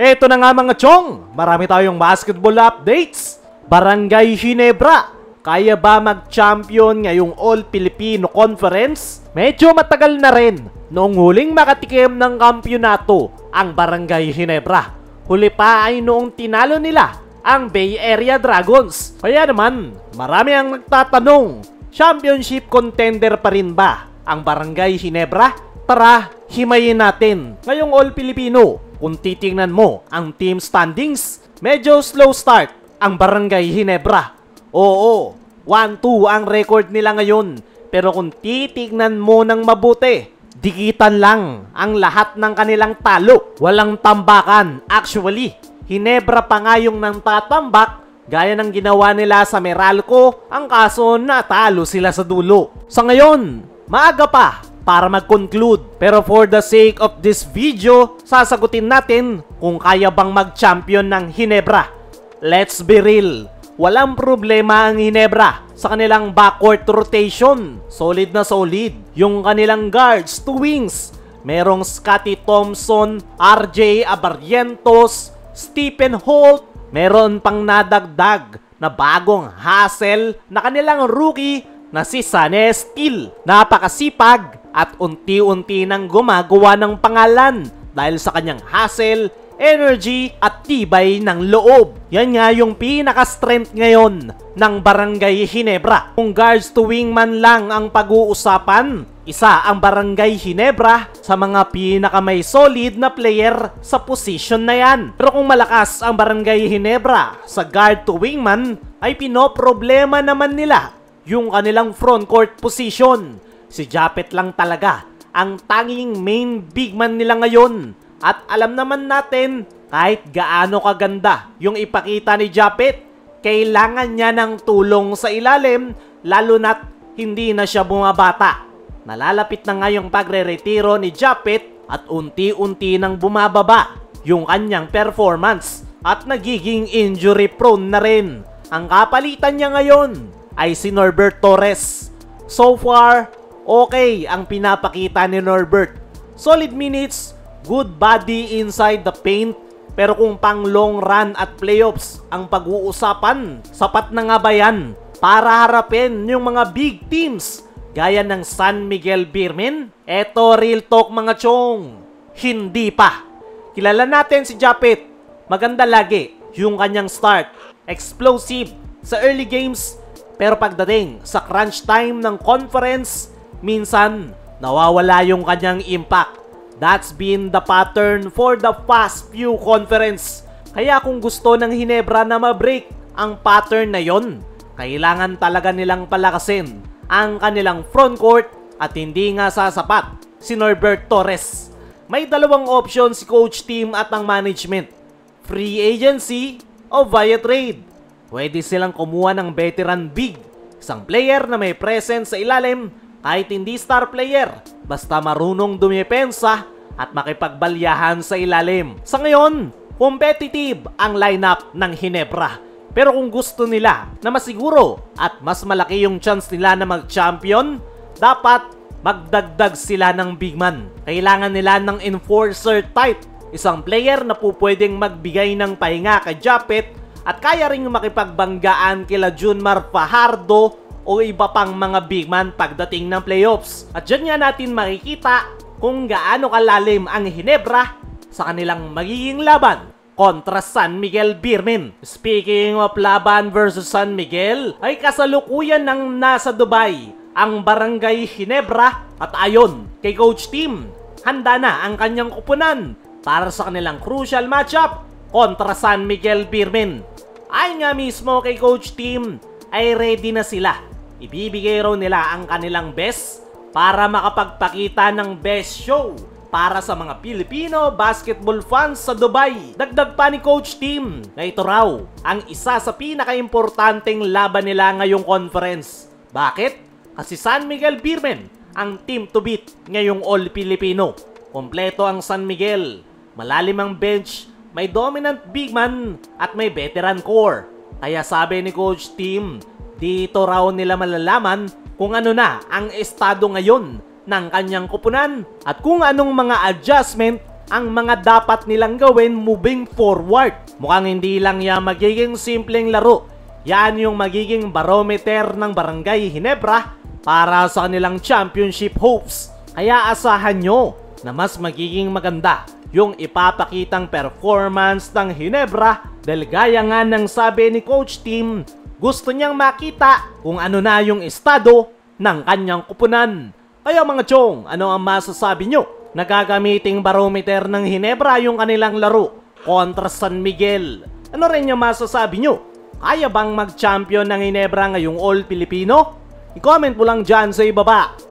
Eto na nga mga chong, marami tayong basketball updates. Barangay Ginebra, kaya ba mag-champion ngayong All-Filipino Conference? Medyo matagal na rin noong huling makatikim ng kampyonato ang Barangay Ginebra. Huli pa ay noong tinalo nila ang Bay Area Dragons. Kaya naman, marami ang nagtatanong, championship contender pa rin ba ang Barangay Ginebra? Tara, himayin natin ngayong All-Filipino. Kung titingnan mo ang team standings, medyo slow start ang Barangay Ginebra. Oo, 1-2 ang record nila ngayon. Pero kung titingnan mo ng mabuti, dikitan lang ang lahat ng kanilang talo. Walang tambakan. Actually, Ginebra pa nga yung nang tatambak gaya ng ginawa nila sa Meralco. Ang kaso, natalo sila sa dulo. Sa ngayon, maaga pa para mag-conclude. Pero for the sake of this video, sasagutin natin kung kaya bang mag-champion ng Ginebra. Let's be real, walang problema ang Ginebra sa kanilang backcourt rotation. Solid na solid yung kanilang guards to wings. Merong Scottie Thompson, RJ Abarrientos, Stephen Holt. Meron pang nadagdag na bagong hustle na kanilang rookie na si Sunny Steele. Napakasipag at unti-unti nang gumagawa ng pangalan dahil sa kanyang hustle, energy at tibay ng loob. Yan nga yung pinaka-strength ngayon ng Barangay Ginebra. Kung guards to wingman lang ang pag-uusapan, isa ang Barangay Ginebra sa mga pinaka-may solid na player sa position na yan. Pero kung malakas ang Barangay Ginebra sa guard to wingman, ay pinoproblema naman nila yung kanilang frontcourt position. Si Japet lang talaga ang tanging main big man nila ngayon. At alam naman natin, kahit gaano kaganda yung ipakita ni Japet, kailangan niya ng tulong sa ilalim, lalo na't hindi na siya bumabata. Nalalapit na nga yung pagre-retiro ni Japet at unti-unti nang bumababa yung kanyang performance at nagiging injury prone na rin. Ang kapalitan niya ngayon ay si Norbert Torres. So far, okay ang pinapakita ni Norbert. Solid minutes, good body inside the paint. Pero kung pang long run at playoffs ang pag-uusapan, sapat na nga ba yan para harapin yung mga big teams gaya ng San Miguel Beermen? Eto real talk mga chong, hindi pa. Kilala natin si Japet. Maganda lagi yung kanyang start. Explosive sa early games. Pero pagdating sa crunch time ng conference, minsan nawawala yung kanyang impact. That's been the pattern for the past few conference. Kaya kung gusto ng Ginebra na ma-break ang pattern na yon, kailangan talaga nilang palakasin ang kanilang frontcourt at hindi nga sasapat si Norbert Torres. May dalawang option si coach team at ang management. Free agency o via trade. Pwede silang kumuha ng veteran big, isang player na may presence sa ilalim kahit hindi star player, basta marunong dumepensa at makipagbalyahan sa ilalim. Sa ngayon, competitive ang lineup ng Ginebra. Pero kung gusto nila na masiguro at mas malaki yung chance nila na mag-champion, dapat magdagdag sila ng big man. Kailangan nila ng enforcer type, isang player na po pwedeng magbigay ng pahinga kay Japet at kaya ring makipagbanggaan kila Junmar Fajardo o iba pang mga big man pagdating ng playoffs. At dyan nga natin makikita kung gaano kalalim ang Ginebra sa kanilang magiging laban kontra San Miguel Beermen. Speaking of laban versus San Miguel, ay kasalukuyan ng nasa Dubai ang Barangay Ginebra at ayon kay Coach Team, handa na ang kanyang kupunan para sa kanilang crucial matchup kontra San Miguel Beermen. Ay nga mismo kay Coach Team ay ready na sila. Ibibigay raw nila ang kanilang best para makapagpakita ng best show para sa mga Pilipino basketball fans sa Dubai. Dagdag pa ni Coach Team na ito raw ang isa sa pinaka-importanteng laban nila ngayong conference. Bakit? Kasi San Miguel Beermen ang team to beat ngayong All-Filipino. Kompleto ang San Miguel. Malalim ang bench, may dominant big man at may veteran core. Kaya sabi ni Coach Team, dito raw nila malalaman kung ano na ang estado ngayon ng kanyang kupunan at kung anong mga adjustment ang mga dapat nilang gawin moving forward. Mukhang hindi lang yan magiging simpleng laro. Yan yung magiging barometer ng Barangay Ginebra para sa kanilang championship hopes. Kaya asahan nyo na mas magiging maganda yung ipapakitang performance ng Ginebra dahil gaya nga ng sabi ni Coach Tim, gusto niyang makita kung ano na yung estado ng kanyang kupunan. Kaya mga chong, ano ang masasabi nyo? Nagagamiting barometer ng Ginebra yung kanilang laro kontra San Miguel. Ano rin yung masasabi nyo? Kaya bang mag-champion ng Ginebra ngayong All Filipino? I-comment mo lang dyan sa ibaba.